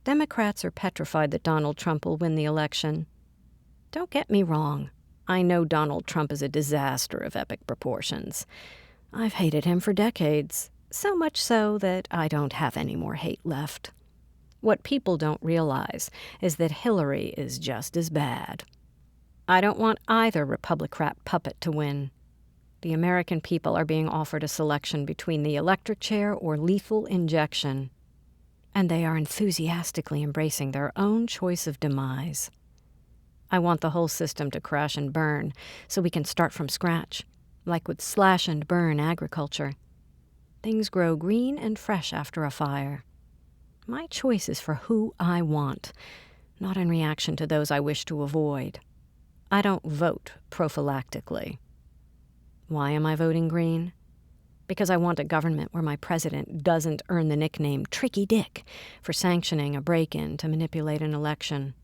Democrats are petrified that Donald Trump will win the election. Don't get me wrong. I know Donald Trump is a disaster of epic proportions. I've hated him for decades, so much so that I don't have any more hate left. What people don't realize is that Hillary is just as bad. I don't want either Republican puppet to win. The American people are being offered a selection between the electric chair or lethal injection, and they are enthusiastically embracing their own choice of demise. I want the whole system to crash and burn so we can start from scratch, like with slash and burn agriculture. Things grow green and fresh after a fire. My choice is for who I want, not in reaction to those I wish to avoid. I don't vote prophylactically. Why am I voting green? Because I want a government where my president doesn't earn the nickname Tricky Dick for sanctioning a break-in to manipulate an election.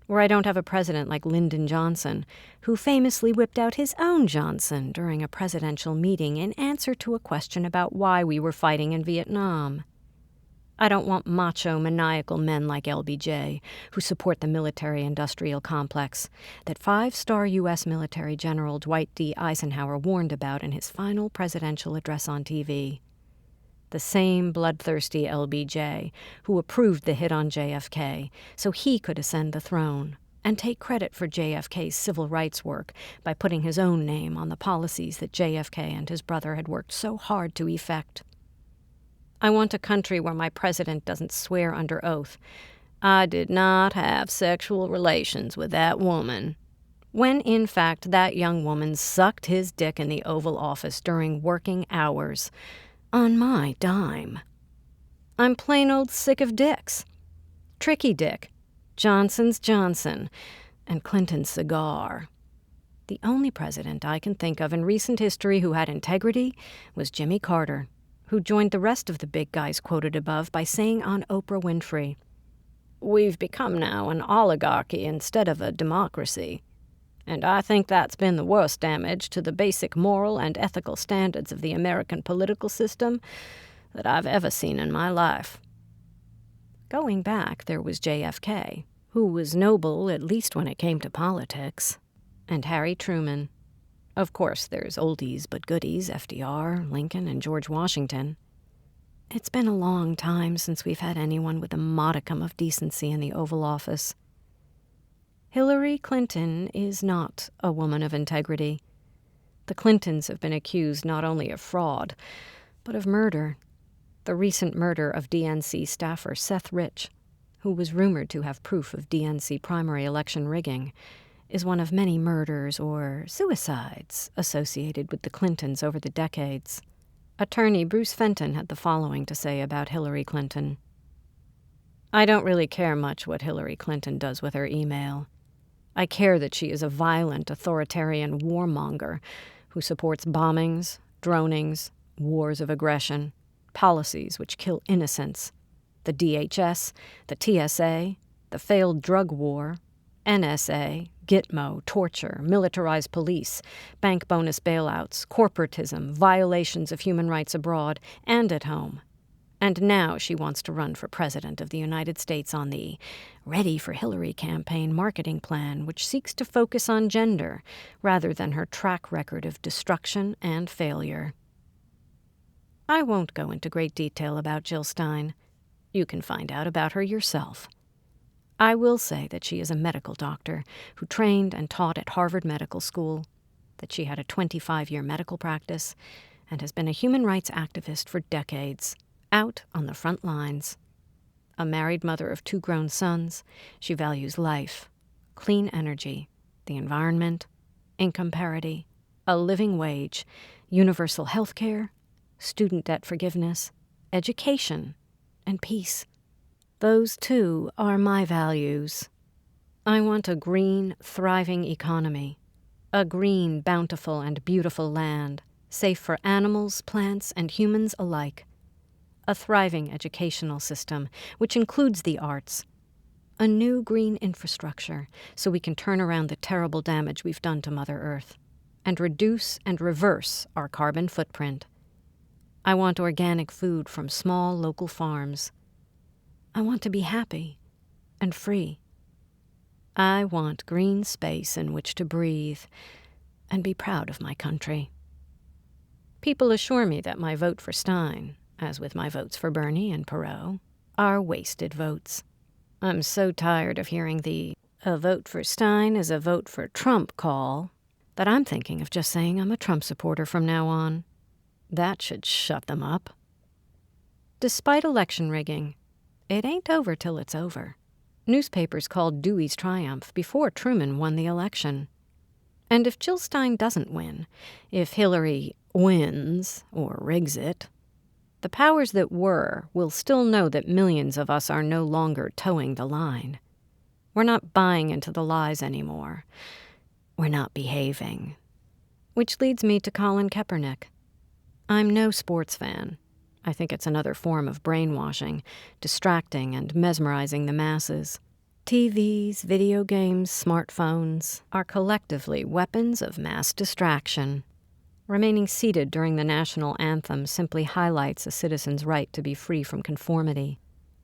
Where I don't have a president like Lyndon Johnson, who famously whipped out his own Johnson during a presidential meeting in answer to a question about why we were fighting in Vietnam. I don't want macho, maniacal men like LBJ, who support the military-industrial complex that five-star U.S. military general Dwight D. Eisenhower warned about in his final presidential address on TV. The same bloodthirsty LBJ who approved the hit on JFK so he could ascend the throne and take credit for JFK's civil rights work by putting his own name on the policies that JFK and his brother had worked so hard to effect. I want a country where my president doesn't swear under oath, "I did not have sexual relations with that woman," when in fact that young woman sucked his dick in the Oval Office during working hours, on my dime. I'm plain old sick of dicks. Tricky Dick, Johnson's Johnson, and Clinton's cigar. The only president I can think of in recent history who had integrity was Jimmy Carter, who joined the rest of the big guys quoted above by saying on Oprah Winfrey, "We've become now an oligarchy instead of a democracy. And I think that's been the worst damage to the basic moral and ethical standards of the American political system that I've ever seen in my life." Going back, there was JFK, who was noble at least when it came to politics, and Harry Truman. Of course, there's oldies but goodies, FDR, Lincoln, and George Washington. It's been a long time since we've had anyone with a modicum of decency in the Oval Office. Hillary Clinton is not a woman of integrity. The Clintons have been accused not only of fraud, but of murder. The recent murder of DNC staffer Seth Rich, who was rumored to have proof of DNC primary election rigging, is one of many murders or suicides associated with the Clintons over the decades. Attorney Bruce Fenton had the following to say about Hillary Clinton. "I don't really care much what Hillary Clinton does with her email. I care that she is a violent, authoritarian warmonger who supports bombings, dronings, wars of aggression, policies which kill innocents, the DHS, the TSA, the failed drug war, NSA, Gitmo, torture, militarized police, bank bonus bailouts, corporatism, violations of human rights abroad and at home. And now she wants to run for president of the United States on the Ready for Hillary campaign marketing plan, which seeks to focus on gender rather than her track record of destruction and failure." I won't go into great detail about Jill Stein. You can find out about her yourself. I will say that she is a medical doctor who trained and taught at Harvard Medical School, that she had a 25-year medical practice, and has been a human rights activist for decades, out on the front lines. A married mother of 2 grown sons, she values life, clean energy, the environment, income parity, a living wage, universal health care, student debt forgiveness, education, and peace. Those, too, are my values. I want a green, thriving economy, a green, bountiful, and beautiful land, safe for animals, plants, and humans alike, a thriving educational system, which includes the arts, a new green infrastructure so we can turn around the terrible damage we've done to Mother Earth, and reduce and reverse our carbon footprint. I want organic food from small local farms. I want to be happy and free. I want green space in which to breathe and be proud of my country. People assure me that my vote for Stein, as with my votes for Bernie and Perot, are wasted votes. I'm so tired of hearing a vote for Stein is a vote for Trump call that I'm thinking of just saying I'm a Trump supporter from now on. That should shut them up. Despite election rigging, it ain't over till it's over. Newspapers called Dewey's triumph before Truman won the election. And if Jill Stein doesn't win, if Hillary wins or rigs it, the powers that were will still know that millions of us are no longer towing the line. We're not buying into the lies anymore. We're not behaving. Which leads me to Colin Kaepernick. I'm no sports fan. I think it's another form of brainwashing, distracting and mesmerizing the masses. TVs, video games, smartphones are collectively weapons of mass distraction. Remaining seated during the national anthem simply highlights a citizen's right to be free from conformity.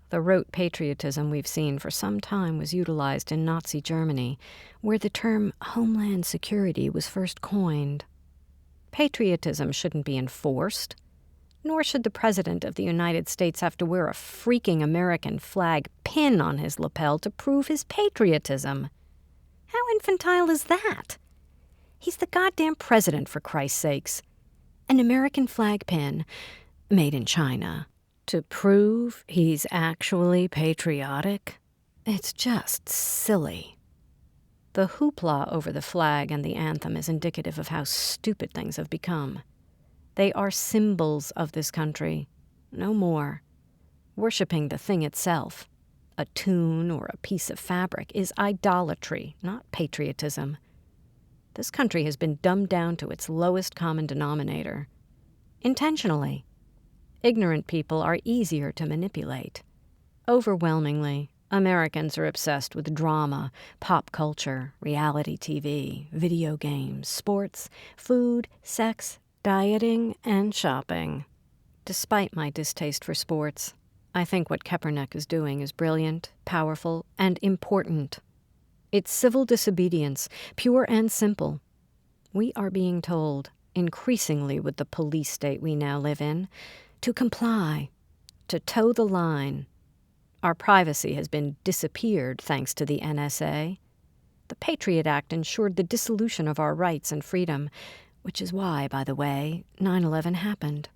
The rote patriotism we've seen for some time was utilized in Nazi Germany, where the term Homeland Security was first coined. Patriotism shouldn't be enforced, nor should the President of the United States have to wear a freaking American flag pin on his lapel to prove his patriotism. How infantile is that? He's the goddamn president, for Christ's sakes. An American flag pin, made in China, to prove he's actually patriotic? It's just silly. The hoopla over the flag and the anthem is indicative of how stupid things have become. They are symbols of this country, no more. Worshipping the thing itself, a tune or a piece of fabric, is idolatry, not patriotism. This country has been dumbed down to its lowest common denominator. Intentionally. Ignorant people are easier to manipulate. Overwhelmingly, Americans are obsessed with drama, pop culture, reality TV, video games, sports, food, sex, dieting, and shopping. Despite my distaste for sports, I think what Kaepernick is doing is brilliant, powerful, and important. It's civil disobedience, pure and simple. We are being told, increasingly with the police state we now live in, to comply, to toe the line. Our privacy has been disappeared thanks to the NSA. The Patriot Act ensured the dissolution of our rights and freedom, which is why, by the way, 9/11 happened.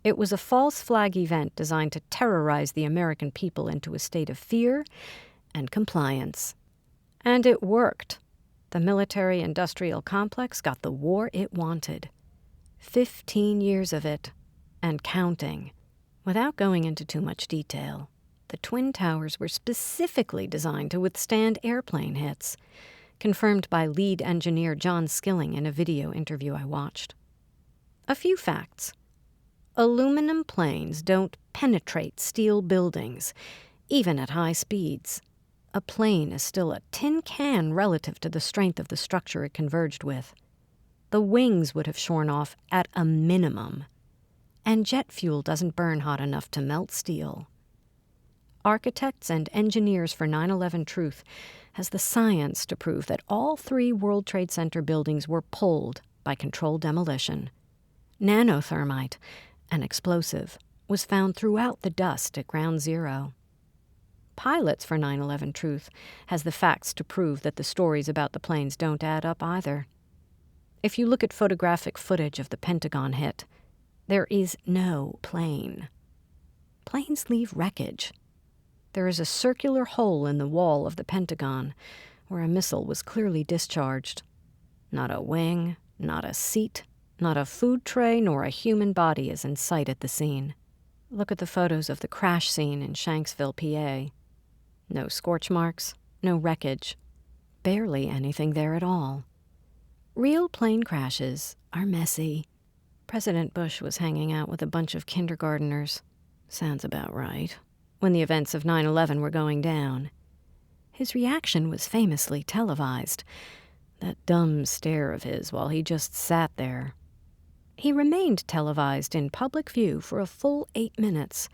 It was a false flag event designed to terrorize the American people into a state of fear and compliance. And it worked. The military-industrial complex got the war it wanted. 15 years of it, and counting. Without going into too much detail, the Twin Towers were specifically designed to withstand airplane hits, confirmed by lead engineer John Skilling in a video interview I watched. A few facts. Aluminum planes don't penetrate steel buildings, even at high speeds. A plane is still a tin can relative to the strength of the structure it converged with. The wings would have shorn off at a minimum. And jet fuel doesn't burn hot enough to melt steel. Architects and engineers for 9/11 Truth has the science to prove that all 3 World Trade Center buildings were pulled by controlled demolition. Nanothermite, an explosive, was found throughout the dust at Ground Zero. Pilots for 9/11 Truth has the facts to prove that the stories about the planes don't add up either. If you look at photographic footage of the Pentagon hit, there is no plane. Planes leave wreckage. There is a circular hole in the wall of the Pentagon where a missile was clearly discharged. Not a wing, not a seat, not a food tray, nor a human body is in sight at the scene. Look at the photos of the crash scene in Shanksville, PA. No scorch marks, no wreckage. Barely anything there at all. Real plane crashes are messy. President Bush was hanging out with a bunch of kindergarteners. Sounds about right. When the events of 9/11 were going down. His reaction was famously televised. That dumb stare of his while he just sat there. He remained televised in public view for a full 8 minutes,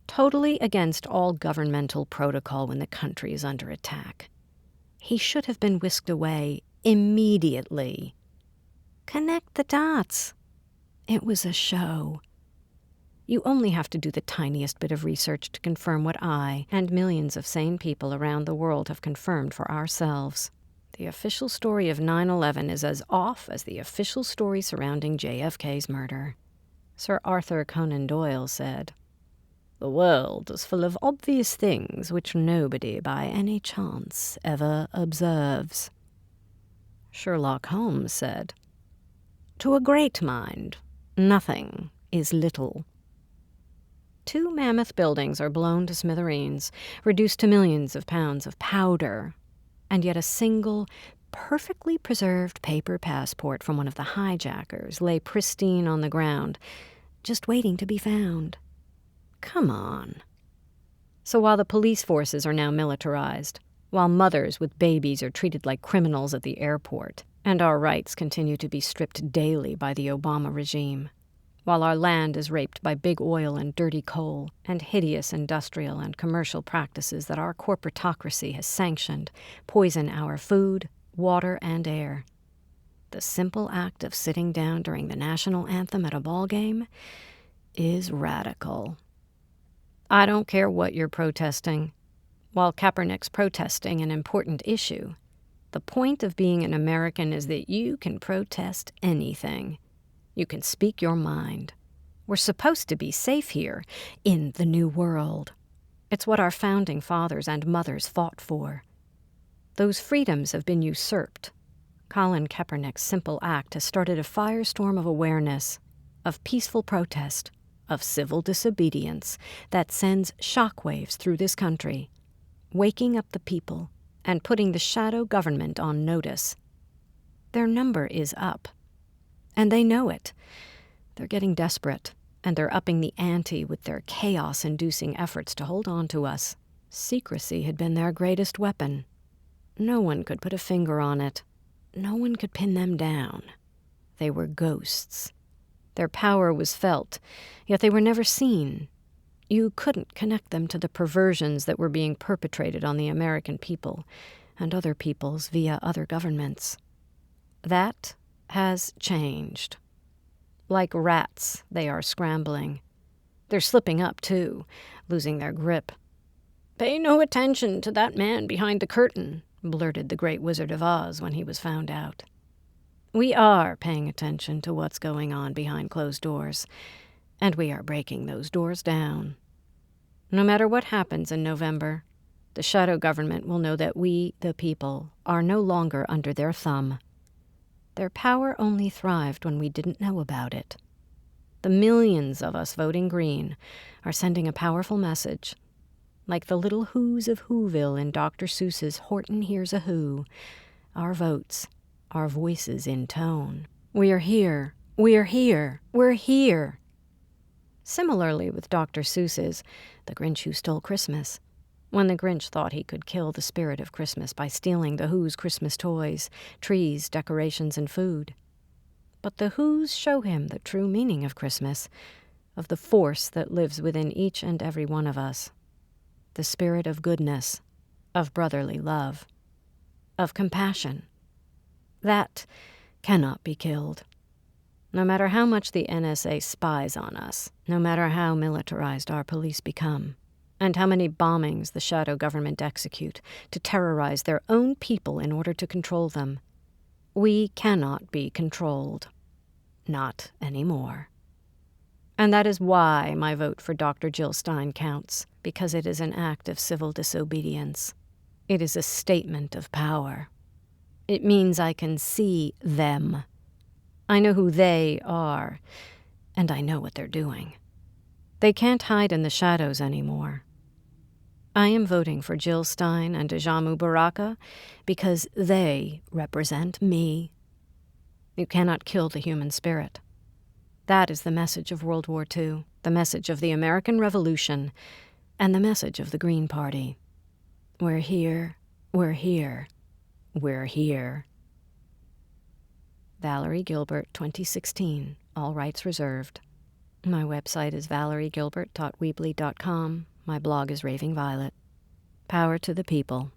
Totally against all governmental protocol when the country is under attack. He should have been whisked away immediately. Connect the dots. It was a show. You only have to do the tiniest bit of research to confirm what I and millions of sane people around the world have confirmed for ourselves. The official story of 9/11 is as off as the official story surrounding JFK's murder. Sir Arthur Conan Doyle said, "The world is full of obvious things which nobody by any chance ever observes." Sherlock Holmes said, "To a great mind, nothing is little." 2 mammoth buildings are blown to smithereens, reduced to millions of pounds of powder, and yet a single, perfectly preserved paper passport from one of the hijackers lay pristine on the ground, just waiting to be found. Come on. So while the police forces are now militarized, while mothers with babies are treated like criminals at the airport, and our rights continue to be stripped daily by the Obama regime, while our land is raped by big oil and dirty coal and hideous industrial and commercial practices that our corporatocracy has sanctioned poison our food, water, and air, the simple act of sitting down during the national anthem at a ball game is radical. I don't care what you're protesting. While Kaepernick's protesting an important issue, the point of being an American is that you can protest anything. You can speak your mind. We're supposed to be safe here, in the new world. It's what our founding fathers and mothers fought for. Those freedoms have been usurped. Colin Kaepernick's simple act has started a firestorm of awareness, of peaceful protest, of civil disobedience that sends shockwaves through this country, waking up the people and putting the shadow government on notice. Their number is up. And they know it. They're getting desperate, and they're upping the ante with their chaos-inducing efforts to hold on to us. Secrecy had been their greatest weapon. No one could put a finger on it. No one could pin them down. They were ghosts. Their power was felt, yet they were never seen. You couldn't connect them to the perversions that were being perpetrated on the American people and other peoples via other governments. That has changed. Like rats, they are scrambling. They're slipping up, too, losing their grip. "Pay no attention to that man behind the curtain," blurted the Great Wizard of Oz when he was found out. We are paying attention to what's going on behind closed doors, and we are breaking those doors down. No matter what happens in November, the shadow government will know that we, the people, are no longer under their thumb. Their power only thrived when we didn't know about it. The millions of us voting green are sending a powerful message. Like the little who's of Whoville in Dr. Seuss's Horton Hears a Who, our votes, our voices in tone. We are here. We are here. We're here. Similarly with Dr. Seuss's The Grinch Who Stole Christmas, when the Grinch thought he could kill the spirit of Christmas by stealing the Who's Christmas toys, trees, decorations, and food. But the Who's show him the true meaning of Christmas, of the force that lives within each and every one of us, the spirit of goodness, of brotherly love, of compassion. That cannot be killed. No matter how much the NSA spies on us, no matter how militarized our police become, and how many bombings the shadow government execute to terrorize their own people in order to control them, we cannot be controlled. Not anymore. And that is why my vote for Dr. Jill Stein counts, because it is an act of civil disobedience. It is a statement of power. It means I can see them. I know who they are, and I know what they're doing. They can't hide in the shadows anymore. I am voting for Jill Stein and Ajamu Baraka because they represent me. You cannot kill the human spirit. That is the message of World War II, the message of the American Revolution, and the message of the Green Party. We're here, we're here, we're here. Valerie Gilbert, 2016, all rights reserved. My website is valeriegilbert.weebly.com. My blog is Raving Violet. Power to the people.